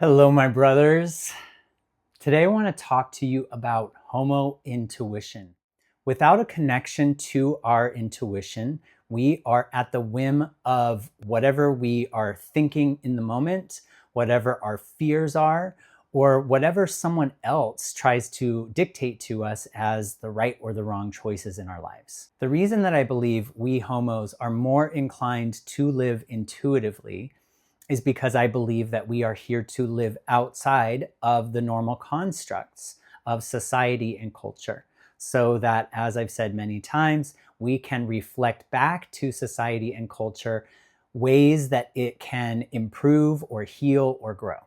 Hello, my brothers. Today I want to talk to you about homo intuition. Without a connection to our intuition, we are at the whim of whatever we are thinking in the moment, whatever our fears are, or whatever someone else tries to dictate to us as the right or the wrong choices in our lives. The reason that I believe we homos are more inclined to live intuitively is because I believe that we are here to live outside of the normal constructs of society and culture, so that, as I've said many times, we can reflect back to society and culture ways that it can improve or heal or grow.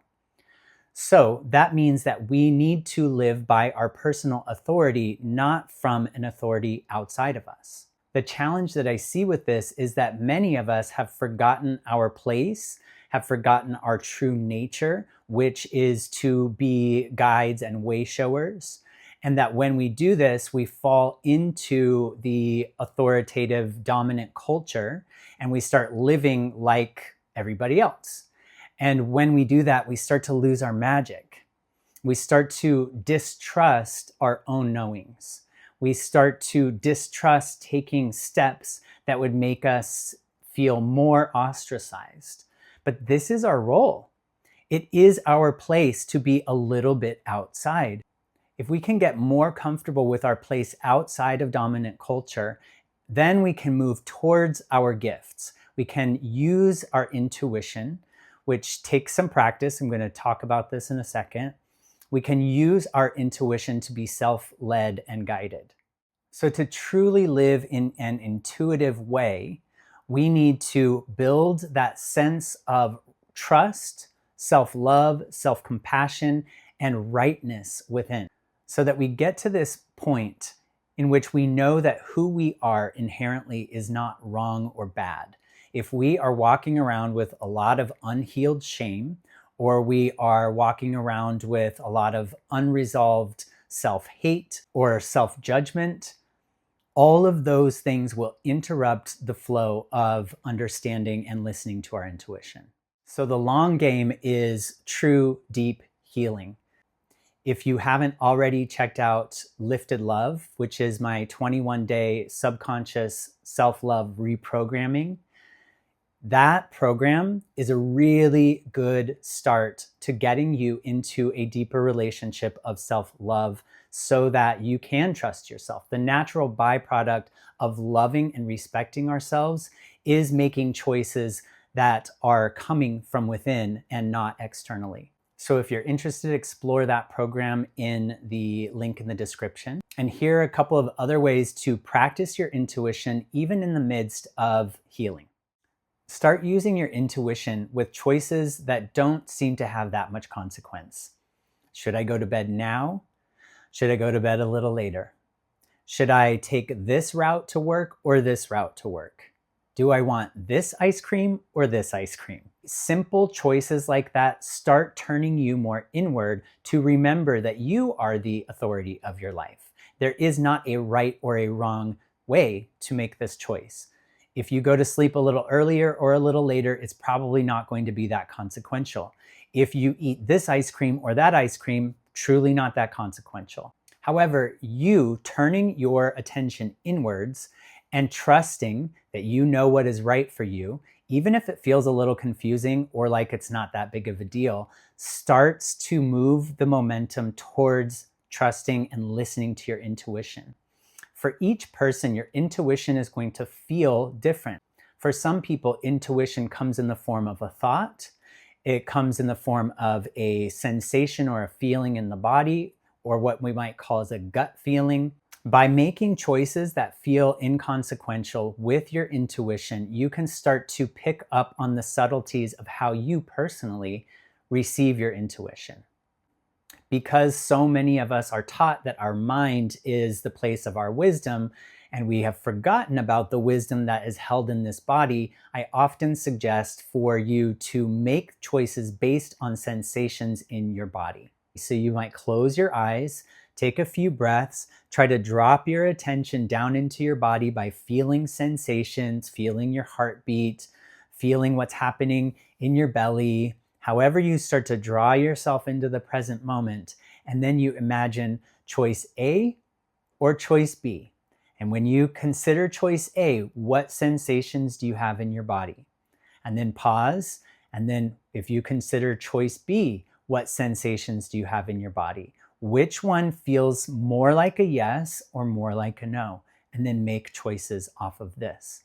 So that means that we need to live by our personal authority, not from an authority outside of us. The challenge that I see with this is that many of us have forgotten our place, have forgotten our true nature, which is to be guides and way showers. And that when we do this, we fall into the authoritative dominant culture and we start living like everybody else. And when we do that, we start to lose our magic. We start to distrust our own knowings. We start to distrust taking steps that would make us feel more ostracized. But this is our role. It is our place to be a little bit outside. If we can get more comfortable with our place outside of dominant culture, then we can move towards our gifts. We can use our intuition, which takes some practice. I'm going to talk about this in a second. We can use our intuition to be self-led and guided. So to truly live in an intuitive way, we need to build that sense of trust, self-love, self-compassion, and rightness within, so that we get to this point in which we know that who we are inherently is not wrong or bad. If we are walking around with a lot of unhealed shame, or we are walking around with a lot of unresolved self-hate or self-judgment, all of those things will interrupt the flow of understanding and listening to our intuition. So the long game is true, deep healing. If you haven't already checked out Lifted Love, which is my 21-day subconscious self-love reprogramming, that program is a really good start to getting you into a deeper relationship of self-love so that you can trust yourself. The natural byproduct of loving and respecting ourselves is making choices that are coming from within and not externally. So if you're interested, explore that program in the link in the description. And here are a couple of other ways to practice your intuition even in the midst of healing. Start using your intuition with choices that don't seem to have that much consequence. Should I go to bed now? Should I go to bed a little later? Should I take this route to work or this route to work? Do I want this ice cream or this ice cream? Simple choices like that start turning you more inward to remember that you are the authority of your life. There is not a right or a wrong way to make this choice. If you go to sleep a little earlier or a little later, it's probably not going to be that consequential. If you eat this ice cream or that ice cream, truly not that consequential. However, you turning your attention inwards and trusting that you know what is right for you, even if it feels a little confusing or like it's not that big of a deal, starts to move the momentum towards trusting and listening to your intuition. For each person, your intuition is going to feel different. For some people, intuition comes in the form of a thought. It comes in the form of a sensation or a feeling in the body, or what we might call as a gut feeling. By making choices that feel inconsequential with your intuition, you can start to pick up on the subtleties of how you personally receive your intuition. Because so many of us are taught that our mind is the place of our wisdom, and we have forgotten about the wisdom that is held in this body, I often suggest for you to make choices based on sensations in your body. So you might close your eyes, take a few breaths, try to drop your attention down into your body by feeling sensations, feeling your heartbeat, feeling what's happening in your belly, However, you start to draw yourself into the present moment, and then you imagine choice A or choice B. And when you consider choice A, what sensations do you have in your body? And then pause. And then if you consider choice B, what sensations do you have in your body? Which one feels more like a yes or more like a no? And then make choices off of this.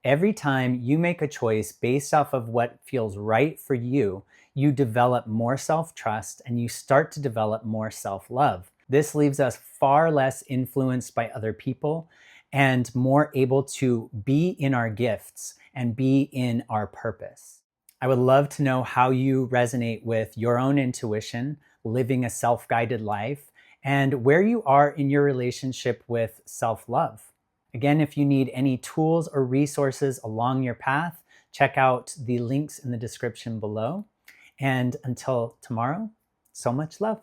Every time you make a choice based off of what feels right for you, you develop more self-trust and you start to develop more self-love. This leaves us far less influenced by other people and more able to be in our gifts and be in our purpose. I would love to know how you resonate with your own intuition, living a self-guided life, and where you are in your relationship with self-love. Again, if you need any tools or resources along your path, check out the links in the description below. And until tomorrow, so much love.